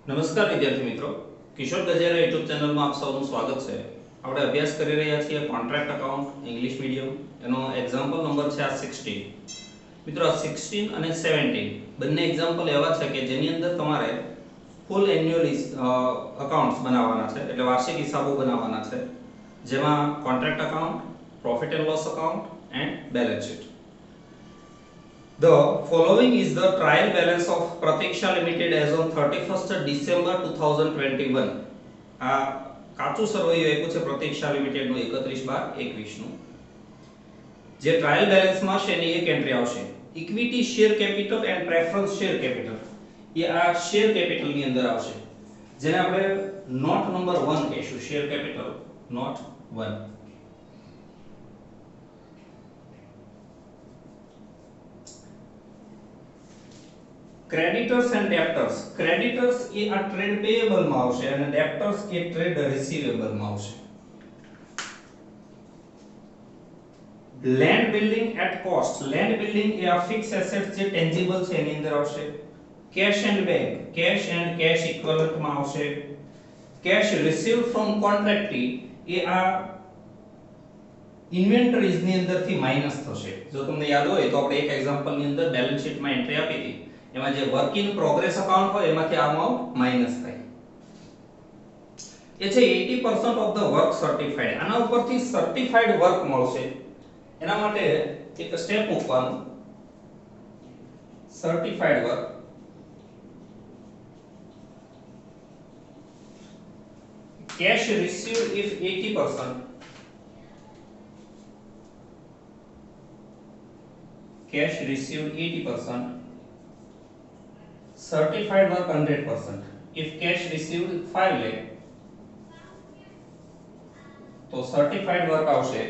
નમસ્કાર વિદ્યાર્થી મિત્રો, કિશોર ગજેરા યુટ્યુબ ચેનલમાં આપ સૌનું સ્વાગત છે. આપણે અભ્યાસ કરી રહ્યા છીએ કોન્ટ્રાક્ટ અકાઉન્ટ ઇંગ્લિશ મીડિયમ. એનો એક્ઝામ્પલ નંબર છે આ 16. મિત્રો આ 16 અને 17 બંને એક્ઝામ્પલ એવા છે કે જેની અંદર તમારે ફૂલ એન્યુઅલ અકાઉન્ટ્સ બનાવવાના છે, એટલે વાર્ષિક હિસાબો બનાવવાના છે, જેમાં contract account, profit and loss account and balance sheet. The following is the trial balance of Pratiksha Limited as on 31st December 2021. આ કાચું સરવૈયું આપ્યું છે પ્રતીક્ષા લિમિટેડ નું 31/12/21 નું. જે ટ્રાયલ બેલેન્સ માં છે એની એક એન્ટ્રી આવશે equity share capital and preference share capital. એ આ શેર કેપિટલ ની અંદર આવશે, જેને આપણે નોટ નંબર 1 કહીશું. Share capital note 1. Creditors and debtors. Creditors એ આ ટ્રેડ પેયેબલ માં આવશે અને ડેપ્ટર્સ એ ટ્રેડ રિસીવેબલ માં આવશે. Land building at cost. Land building એ આ ફિક્સ એસેટ જે ટેન્જિબલ છે એની અંદર આવશે. Cash and bank. Cash and cash equivalent માં આવશે. કેશ રિસીવ્ડ ફ્રોમ કોન્ટ્રાક્ટી એ આ ઇન્વેન્ટરીઝ ની અંદરથી માઈનસ થશે. જો તમને યાદ હોય તો આપણે એક એક્ઝામ્પલ ની અંદર બેલેન્સ શીટ માં એન્ટ્રી આપી હતી, એમાં જે વર્ક ઇન પ્રોગ્રેસ અકાઉન્ટ હોય એમાંથી આ અમાઉન્ટ માઈનસ થાય. એ છે 80% ઓફ ધ વર્ક સર્ટિફાઈડ. આના ઉપરથી સર્ટિફાઈડ વર્ક મળશે. એના માટે એક સ્ટેપ મૂકવાનું, certified work. Cash received if 80%, cash received 80%, certified work 100%. If cash received 5 lakh तो certified work આવશે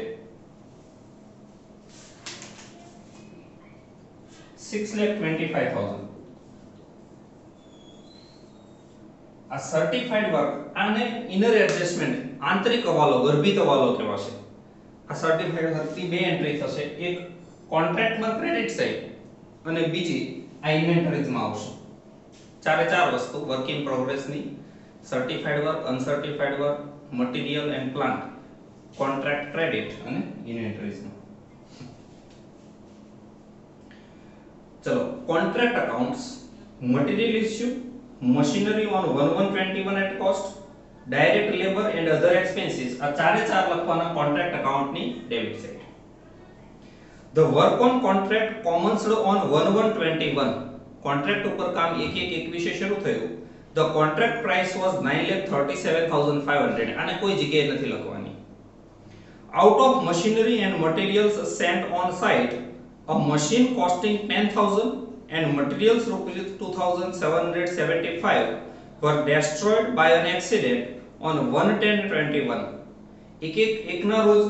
6,25,000. આ સર્ટિફાઈડ વર્ક આને ઇનર એડજસ્ટમેન્ટ, આંતરિક હવાલો, ગર્ભિત હવાલો કહેવાશે. આ સર્ટિફાઈડ વર્કની બે એન્ટ્રી થશે, એક કોન્ટ્રાક્ટમાં ક્રેડિટ સાઈડ અને બીજી આ ઇન્વેન્ટરીઝમાં આવશે. ચારે ચાર વસ્તુ વર્ક ઇન પ્રોગ્રેસ ની, certified work, uncertified work, material and plant, contract credit અને ઇન્વેન્ટરીઝ નો. ચલો, contract accounts. Material issue, machinery on 1121 at cost, direct labour and other expenses. આ ચારે ચાર લખવાના કોન્ટ્રાક્ટ અકાઉન્ટની debit side. The work on contract commenced on 1121. કોન્ટ્રાક્ટ ઉપર કામ 1/1/21 શરૂ થયું. The contract price was 9,37,500. આને કોઈ જગ્યાએ નથી લખવાની. Out of machinery and materials sent on site, a machine costing 10,000 and materials rupees 2,775 were destroyed by an accident on 1/10/21. એકના રોજ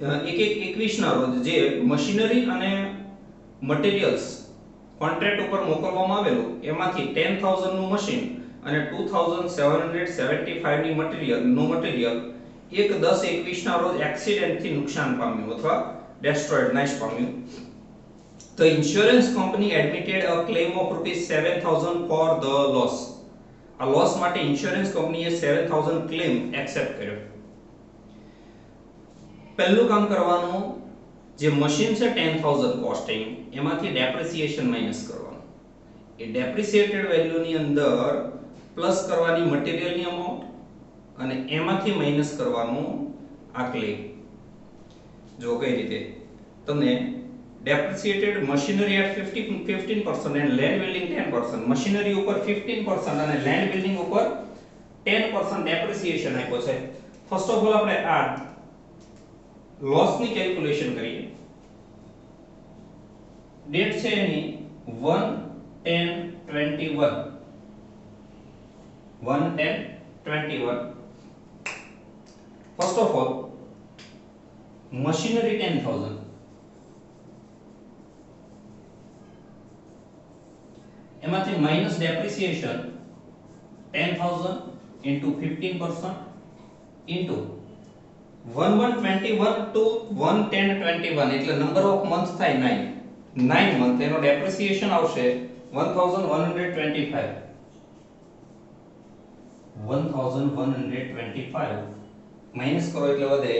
1/1/21 ના રોજ જે મશીનરી અને મટીરીયલ્સ કોન્ટ્રાક્ટ ઉપર મોકલવામાં આવેલું એમાંથી 10,000 નું મશીન અને 2,775 ની મટીરીયલ 1/10/21 ના રોજ એક્સિડન્ટ થી નુકસાન પામ્યું અથવા ડેસ્ટ્રોયડ, નાશ પામ્યું. The insurance company admitted a claim of rupees 7,000 for the loss. આ લોસ માટે ઇન્સ્યોરન્સ કંપનીએ 7,000 ક્લેમ એક્સેપ્ટ કર્યો. પહેલું કામ કરવાનું, જે મશીન છે 10,000 કોસ્ટિંગ, એમાંથી ડેપ્રિસિએશન માઈનસ કરવાનું. એ ડેપ્રિસિએટેડ વેલ્યુની અંદર પ્લસ કરવાની મટીરીયલની અમાઉન્ટ અને એમાંથી માઈનસ કરવાનું આ ક્લેમ. જો કઈ રીતે તમને depreciated machinery at 15% and land building 10%. Machinery ઉપર 15% અને લેન્ડ બિલ્ડિંગ ઉપર 10% ડેપ્રિસિએશન આપ્યો છે. ફર્સ્ટ ઓફ ઓલ આપણે આ લોસ ની કેલ્ક્યુલેશન કરીએ. ડેટ છે એની 1/10/21. 1/10/21. ફર્સ્ટ ઓફ ઓલ મશીનરી 10,000, એમાંથી minus depreciation 10,000 into 15% into 1121 to 11021 એટલે નંબર ઓફ મંથ થાય 9 મંથ, એનો ડેપ્રિસિએશન આવશે 1125. 1125 માઈનસ કરો એટલે વધે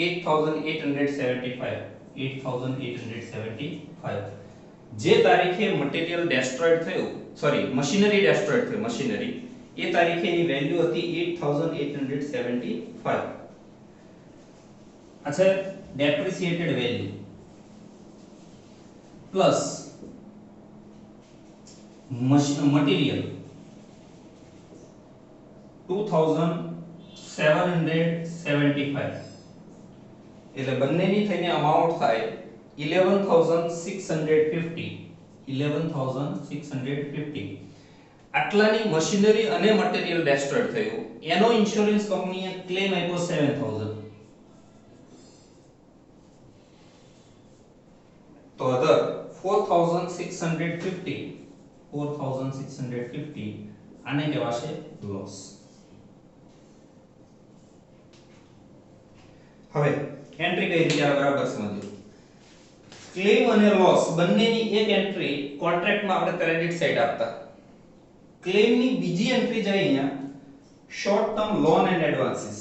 8875 8875 જે તારીખે મટીરીયલ ડેસ્ટ્રોયડ થયું સોરી મશીનરી ડેસ્ટ્રોયડ થયું મશીનરી એ તારીખે એની વેલ્યુ હતી 8875 अच्छा डेप्रिसिएटेड वैल्यू प्लस मटीरियल 2775 એટલે બંનેની થઈને અમાઉન્ટ થાય 11650 આટલાની મશીનરી અને મટીરીયલ ડેસ્ટ્રોયડ થયું એનો ઇન્સ્યોરન્સ કંપનીએ ક્લેમ આપ્યો 7000 तो अदर 4650 आने के वास्ते लॉस હવે એન્ટ્રી કઈ રીતે બરાબર સમજો ક્લેમ અને લોસ બંનેની એક એન્ટ્રી કોન્ટ્રાક્ટમાં આપણે ક્રેડિટ સાઈડ આપતા ક્લેમની બીજી એન્ટ્રી જાય અહીંયા short term loan and advances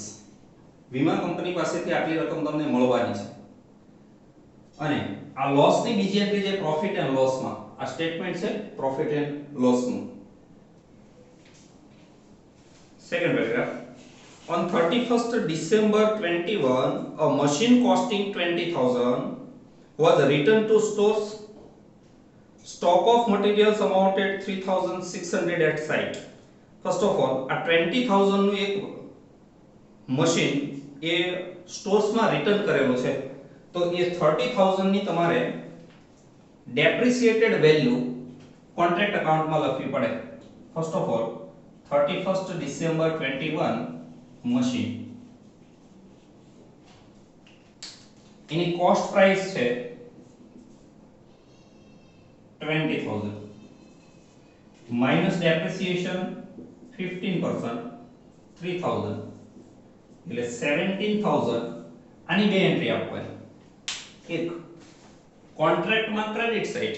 વીમા કંપની પાસેથી આટલી રકમ તમને મળવાની છે અને આ લોસ ની બીજી એન્ટ્રી જે પ્રોફિટ એન્ડ લોસ માં આ સ્ટેટમેન્ટ છે પ્રોફિટ એન્ડ લોસ નું second paragraph on 31st December 21 a machine costing 20000 was returned to stores stock of materials amounted 3600 at site first of all a 20000 નું એક machine એ stores માં return કરેલું છે तो ये 30000 ની તમારે डेप्रिसिएटेड वैल्यू कॉन्ट्रैक्ट अकाउंट में लखवी पड़े first of all 31st December 21 machine any cost price है 20000 माइनस डेप्रिसिएशन 15% 3000 એટલે 17000 આની બે એન્ટ્રી આપવાની एक कॉन्ट्रैक्ट में क्रेडिट साइड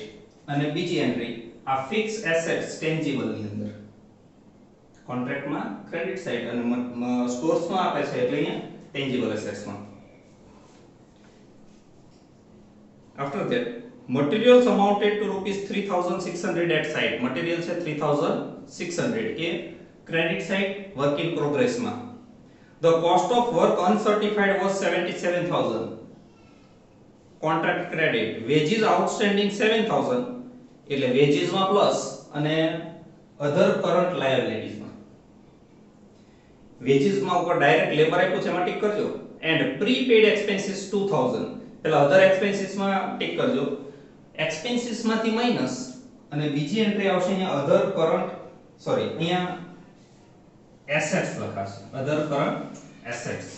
અને બીજી એન્ટ્રી આ ફિક્સ એસેટ્સ ટેન્જીબલ ની અંદર कॉन्ट्रैक्ट में क्रेडिट साइड અને સ્ટોર્સ માં આપે છે એટલે અહીંયા ટેન્જીબલ એસેટ્સ માં after that materials amounted to rupees 3600 at site material છે 3600 એ credit side work in progress में the cost of work uncertified was 77000 contract credit wages outstanding 7000 એટલે wages માં પ્લસ અને other current liabilities માં wages માં ઉપર ડાયરેક્ટ લેબર આપ્યું છે એમાં ટિક કરજો and prepaid expenses 2000 પેલા other expenses માં ટિક કરજો expenses માંથી માઈનસ અને બીજી એન્ટ્રી આવશે અહીંયા other current સોરી અહીંયા assets લખાશે other current assets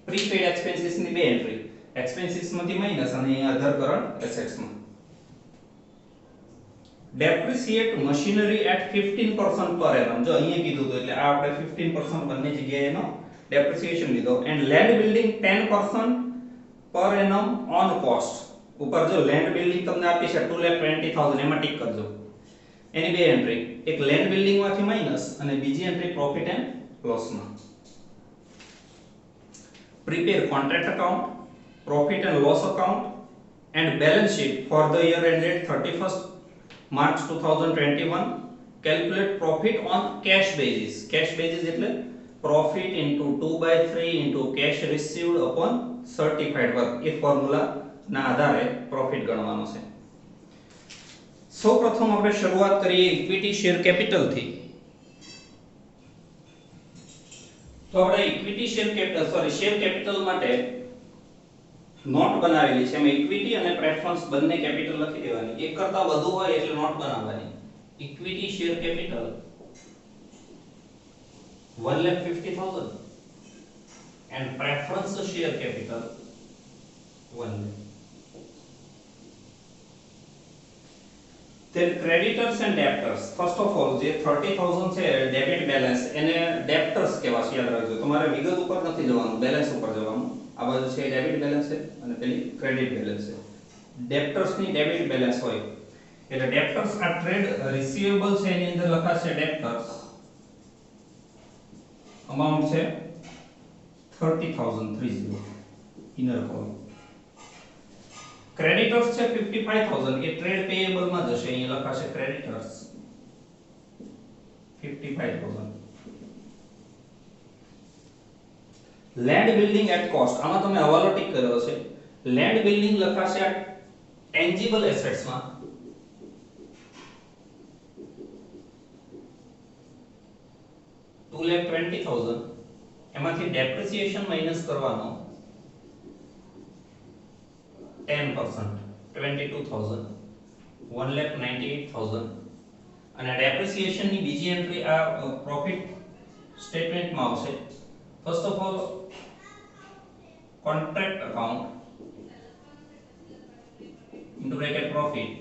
prepaid expenses ની બે એન્ટ્રી expenses માંથી માઈનસ અને અધર કરંટ એસેટ્સ માં depreciate machinery at 15% per annum જો અહીંયા કીધું તો એટલે આ આપણે 15% બંને જગ્યાએ એનો depreciation લીધો and land building 10% per annum on cost ઉપર જો land building તમને આપી છે 220000 એમાં ટિક કરજો એની બે એન્ટ્રી એક land building માંથી માઈનસ અને બીજી એન્ટ્રી profit and loss માં prepare contract account, profit and loss account and balance sheet for the year ended 31st March 2021. Calculate profit on cash basis. Cash basis એટલે profit into 2/3 into cash received upon certified work. એ formula ના આધારે profit ગણવાનો છે. સૌપ્રથમ આપણે શરૂઆત કરીએ equity share capital થી. તો આપણે equity share capital share capital માટે નોટ બનાવેલી છે એમાં ઇક્વિટી અને પ્રેફરન્સ બંને કેપિટલ લખી દેવાની એક કરતા વધુ હોય એટલે નોટ બનાવવાની equity share capital 150000 and preference share capital 1 lakh. Then creditors and debtors. First of all જે 30000 છે ડેબિટ બેલેન્સ એને ડેબ્ટર્સ કહેવાશે યાદ રાખજો તમારે વિગત ઉપર નથી જવાનું બેલેન્સ ઉપર જવાનું આ બાજુ છે ડેબિટ બેલેન્સ છે અને પેલી ક્રેડિટ બેલેન્સ છે ડેબ્ટર્સ ની ડેબિટ બેલેન્સ હોય એટલે ડેપ્ટર્સ આ ટ્રેડ રિસીવેબલ છે એની અંદર લખાશે ડેપ્ટર્સ અમાઉન્ટ છે 30,030 ઇનર કોલમ. ક્રેડિટર્સ છે 55,000 એ ટ્રેડ પેયેબલ માં જશે, અહીંયા લખાશે creditors 55,000. Land building at cost, આમાં તમે હવાલો ટીક કર્યો છે. લેન્ડ બિલ્ડિંગ લખાશે આ ટેન્જિબલ એસેટ્સ માં 2,20,000, એમાંથી ડેપ્રિસિએશન માઈનસ કરવાનો 10%, 22,000, 1,98,000. અને ડેપ્રિસિએશન ની બીજી એન્ટ્રી આ પ્રોફિટ સ્ટેટમેન્ટ માં આવશે. First of all contract account into bracket profit,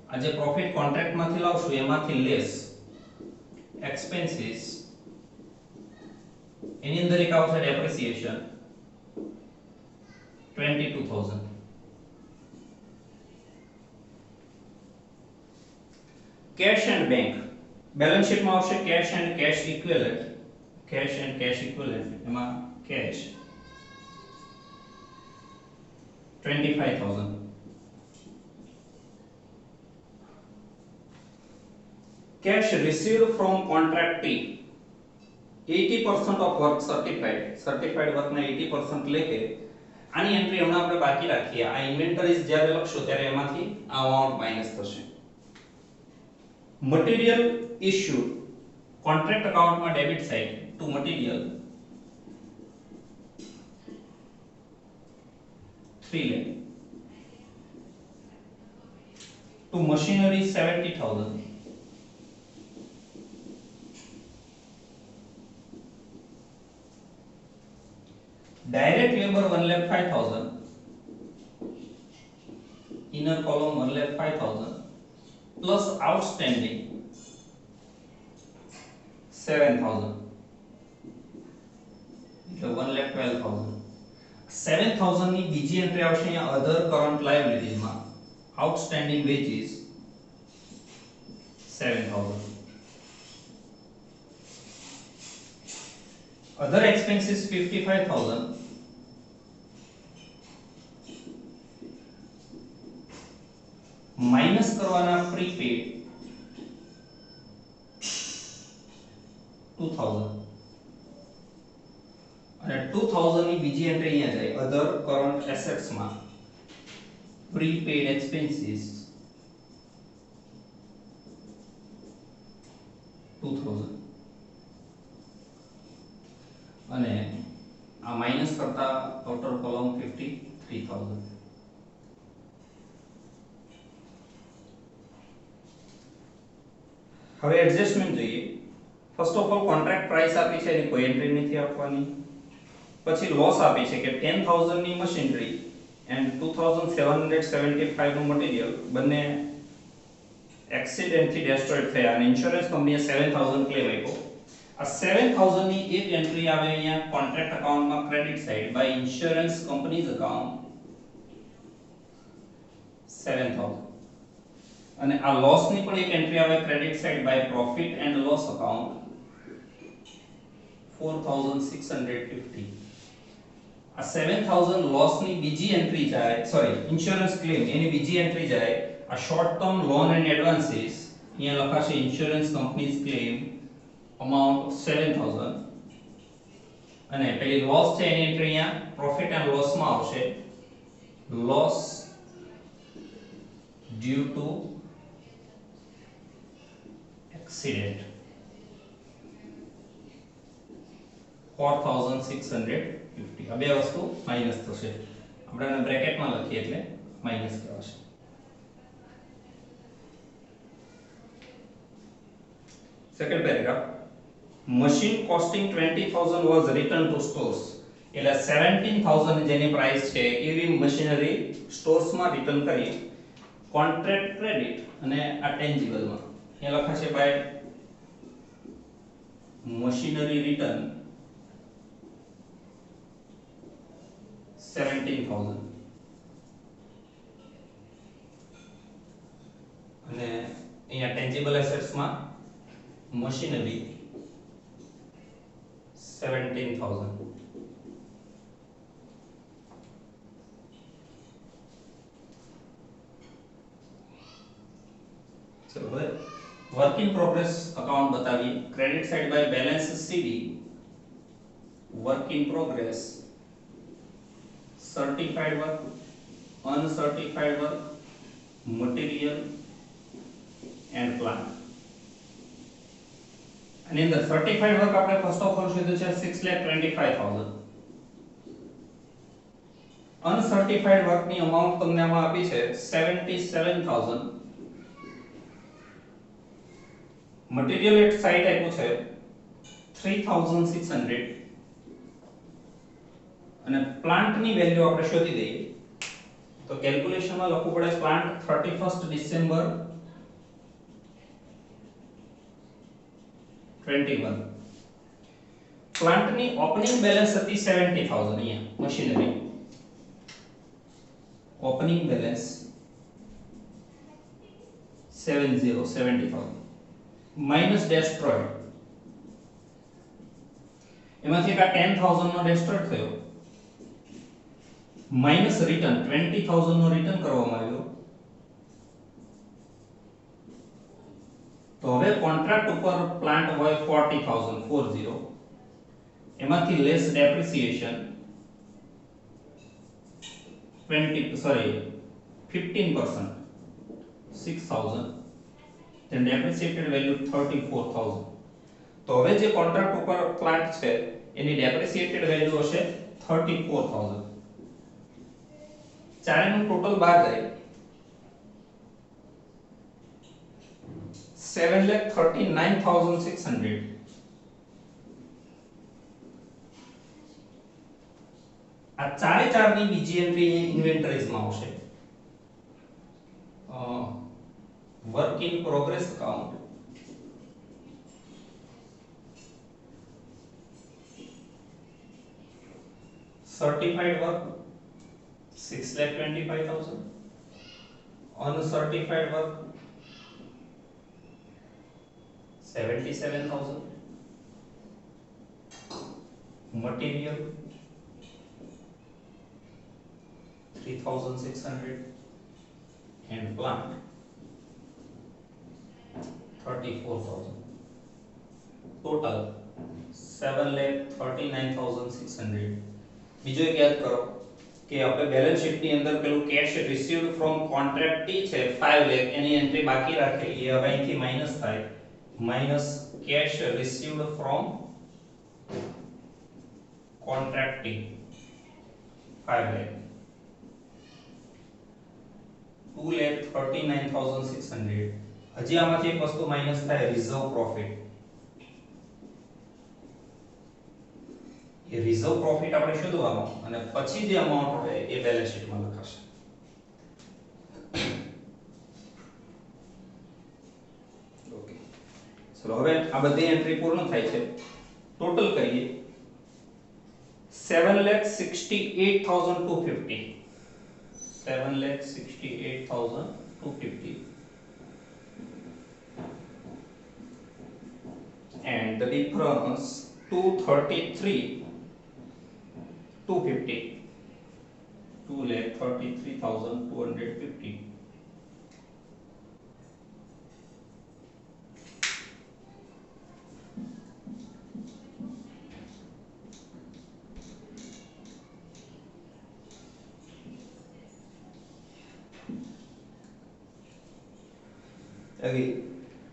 આ જે પ્રોફિટ કોન્ટ્રાક્ટ માંથી લાવશું એમાંથી લેસ expenses, એની અંદર એક આવશે depreciation 22,000. Cash and bank balance sheet માં આવશે cash and cash equivalent, cash and cash equivalent એમાં cash 25,000. Cash received from contractee 80% of work certified, certified work ના 80% લેકે આની એન્ટ્રી હમણાં આપણે બાકી રાખીએ. આ ઇન્વેન્ટરીઝ જ્યારે લખશો ત્યારે એમાંથી આ અમાઉન્ટ માઈનસ થશે. મટીરીયલ ઇશ્યુડ કોન્ટ્રાક્ટ અકાઉન્ટમાં debit side to material 3 lakh, to machinery 70,000, direct labor 1,05,000, inner column 1,05,000 plus outstanding 7,000 એટલે 1,12,000. 7,000 ની બીજી એન્ટ્રી આવશે અહીંયા અધર કરન્ટ લાયબિલિટીઝ માં outstanding wages 7,000. Other expenses 55,000, minus કરવાના પ્રીપેડ 2,000 અને 2,000 ની બીજી એન્ટ્રી અહીંયા જાય અધર કરન્ટ એસેટ્સ માં પ્રીપેડ એક્સપેન્સીસ 2,000 અને આ માઈનસ કરતા ટોટલ કોલમ 53,000. હવે એડજસ્ટમેન્ટ જોઈએ. First of all contract price આપી છે એની કોઈ એન્ટ્રી નથી આપવાની. પછી લોસ આપી છે કે 10,000 ની મશીનરી એન્ડ 2,775 નું મટીરીયલ બંને એક્સિડન્ટથી ડેસ્ટ્રોયડ થયા અને ઇન્સ્યોરન્સ કંપનીએ 7,000 ક્લેમ આપ્યો. આ 7,000 ની એક એન્ટ્રી આવે અહીંયા કોન્ટ્રાક્ટ અકાઉન્ટમાં credit side by insurance companies account 7,000 અને આ લોસ ની પણ એક એન્ટ્રી આવે credit side by profit and loss account 4,650. આ 7,000 લોસ ની બીજી એન્ટ્રી જાય સોરી ઇન્સ્યોરન્સ ક્લેમ એની બીજી એન્ટ્રી જાય આ short term loan and advances અહીંયા લખાશે ઇન્સ્યોરન્સ કંપનીઝ ક્લેમ amount 7,000 અને પેલી લોસ છે એની એન્ટ્રી અહીંયા પ્રોફિટ એન્ડ લોસ માં આવશે લોસ due to accident 4,650. આ બે વસ્તુ માઈનસ થશે, આપણે એને બ્રેકેટમાં લખીએ એટલે માઈનસ કહેવાશે. Second paragraph machine costing 20,000 was returned to stores એટલે 17,000 જેની પ્રાઇસ છે એવી મશીનરી સ્ટોર્સ માં રિટર્ન કરી કોન્ટ્રાક્ટ ક્રેડિટ અને આ ટેન્જિબલ માં એ લખાશે બાય મશીનરી રિટર્ન 17,000 અહીંયા ટેન્જિબલ એસેટ્સ માં મશીનરી 17000. चलो હવે વર્ક ઇન પ્રોગ્રેસ અકાઉન્ટ બતાવીએ. Credit side by balance CD, work in progress, certified work, uncertified work, material and plant. આની અંદર સર્ટિફાઈડ વર્ક આપણે ફર્સ્ટ ઓફ ઓલ શોધ્યું છે 6,25,000. અનસર્ટિફાઈડ વર્કની અમાઉન્ટ તમને આમાં આપી છે 77,000. મટીરીયલ એટ સાઇટ આપ્યું છે 3,600 અને પ્લાન્ટની વેલ્યુ આપણે શોધી દઈએ તો કેલ્ક્યુલેશનમાં લખવું પડે પ્લાન્ટ 31st ડિસેમ્બર 21. પ્લાન્ટની ઓપનિંગ બેલેન્સ હતી 70,000. અહીંયા મશીનરી ઓપનિંગ બેલેન્સ 70,000 માઈનસ ડેસ્ટ્રોયડ, એમાંથી એક આ 10,000 નો ડેસ્ટ્રોયડ થયો, માઈનસ રિટર્ન 20,000 નો રિટર્ન કરવામાં આવ્યો. તો હવે કોન્ટ્રાક્ટ ઉપર પ્લાન્ટ હોય 40,000 એમાંથી less depreciation 15% 6,000, then depreciated value 34,000. તો હવે જે કોન્ટ્રાક્ટ ઉપર પ્લાન્ટ છે એની ડેપ્રિસિએટેડ વેલ્યુ હશે 34,000. ચારેનું ટોટલ બહાર જાય 7,39,600. આ ચારે ચારની બીજી એન્ટ્રી ઇન્વેન્ટરીઝ માં આવશે. Work in progress account, certified work 6,25,000, uncertified work 77,000, material 3,600 and plant 34,000. Total 7,39,600. બીજો એક યાદ કરો કે આપણે બેલેન્સ શીટ ની અંદર પેલું કેશ રિસીવ્ડ ફ્રોમ કોન્ટ્રાક્ટી છે 5 લાખ, એની એન્ટ્રી બાકી રાખેલી એ હવે અહીંથી માઈનસ થાય, minus cash received from contractee 5 lakh, 2,39,600. હજી આમાંથી એક વસ્તુ માઈનસ થાય, રિઝર્વ પ્રોફિટ. એ રિઝર્વ પ્રોફિટ આપણે શોધવાનો અને પછી જે અમાઉન્ટ હોય એ બેલેન્સ શીટમાં લખાશે. ઓકે, ચલો હવે આ બધી એન્ટ્રી પૂર્ણ થાય છે. ટોટલ કરીએ 7,68,250. 7,68,250. And the difference 233,250. 2,33,250. Again,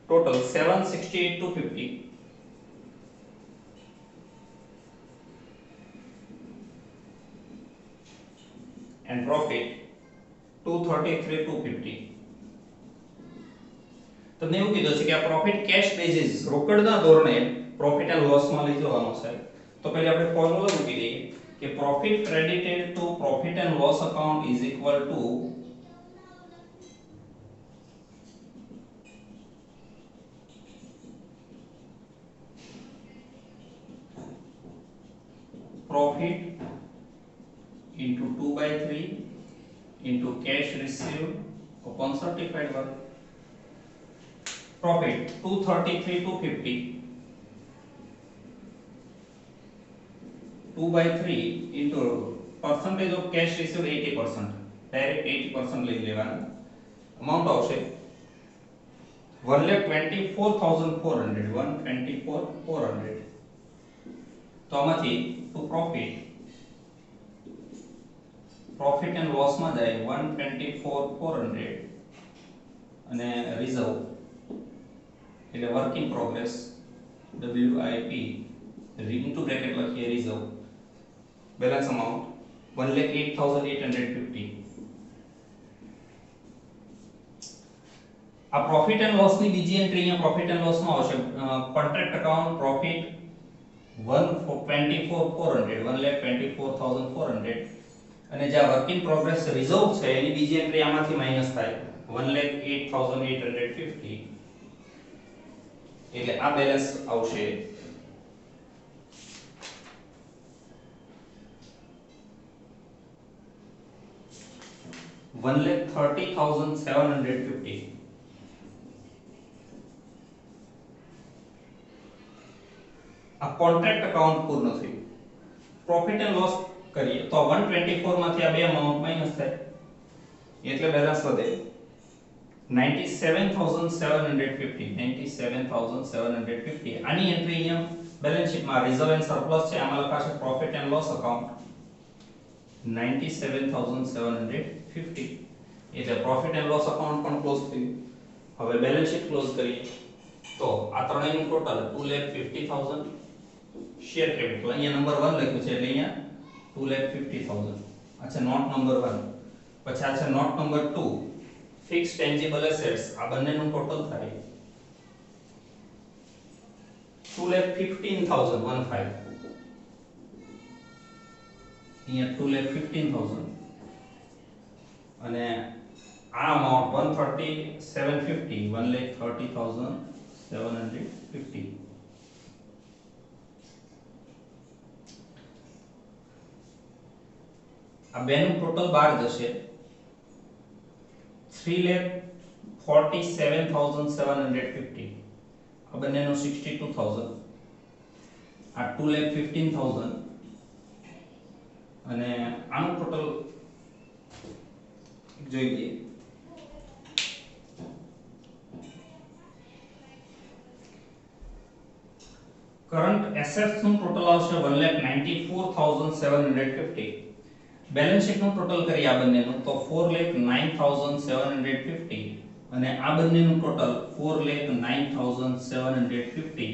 total 768,250. And profit 233,250. તમને એવું કીધું છે કે આ પ્રોફિટ કેશ બેઝિસ રોકડના ધોરણે પ્રોફિટ એન્ડ લોસ માં લઈ જવાનો છે. તો પહેલા આપણે ફોર્મ્યુલા મૂકી દઈએ કે profit credited to profit and loss account is equal to profit into 2/3 into cash received upon certified work. profit 233,250 2 by 3 into percentage of cash received 80%, direct 80% લઈ લેવાનું. amount આવશે 1,24,400 1,24,400. તો આમાંથી to profit and loss માં જાય 1,24,400 અને reserve એટલે work in progress WIP into bracket લખીએ reserve balance amount 1,08,850. આ પ્રોફિટ એન્ડ લોસ ની બીજી એન્ટ્રી અહીંયા પ્રોફિટ એન્ડ લોસ માં આવશે કોન્ટ્રાક્ટ અકાઉન્ટ પ્રોફિટ 1,24,400 1,24,400 અને જે વર્ક ઇન પ્રોગ્રેસ રિઝર્વ છે એની બીજી એન્ટ્રી આમાંથી માઈનસ થાય 1,08,850 એટલે આ બેલેન્સ આવશે 1,30,750. આ કોન્ટ્રાક્ટ અકાઉન્ટ પૂર્ણ થયું. પ્રોફિટ એન્ડ લોસ કરીએ તો 124 માંથી આ બે અમાઉન્ટ માઈનસ થાય એટલે બેલેન્સ વધે 97,750 97,750. આની એન્ટ્રી અહીંયા બેલેન્સ શીટમાં રિઝર્વ એન્ડ સરપ્લસ છે, આમાં લખાશે પ્રોફિટ એન્ડ લોસ અકાઉન્ટ 97,750 એટલે પ્રોફિટ એન્ડ લોસ અકાઉન્ટ પણ ક્લોઝ થયું. હવે બેલેન્સ શીટ ક્લોઝ કરીએ તો આ ત્રણેયનું ટોટલ 2,50,000 શેર કેપિટલ અહીંયા નંબર 1 લખ્યું છે એટલે અહીંયા 2,50,000. આ છે નોટ નંબર 1. પછી આ છે note number 2 fix tangible assets, આ બંનેનું ટોટલ થાય 2,15,000 અહીંયા 2,15,000 અને આ અમાઉન્ટ 1,30,750 1,30,750. આ બેનું ટોટલ 12 જશે 3,47,750. આ બંનેનું 62,000. આ 2,15,000 અને આનું ટોટલ જોઈ લઈએ. કરંટ એસેટ્સ નું ટોટલ આવશે 1,94,750. બેલેન્સ શીટ નું ટોટલ કરીએ આ બંનેનું તો 4,09,750 અને આ બંનેનું ટોટલ 4,09,750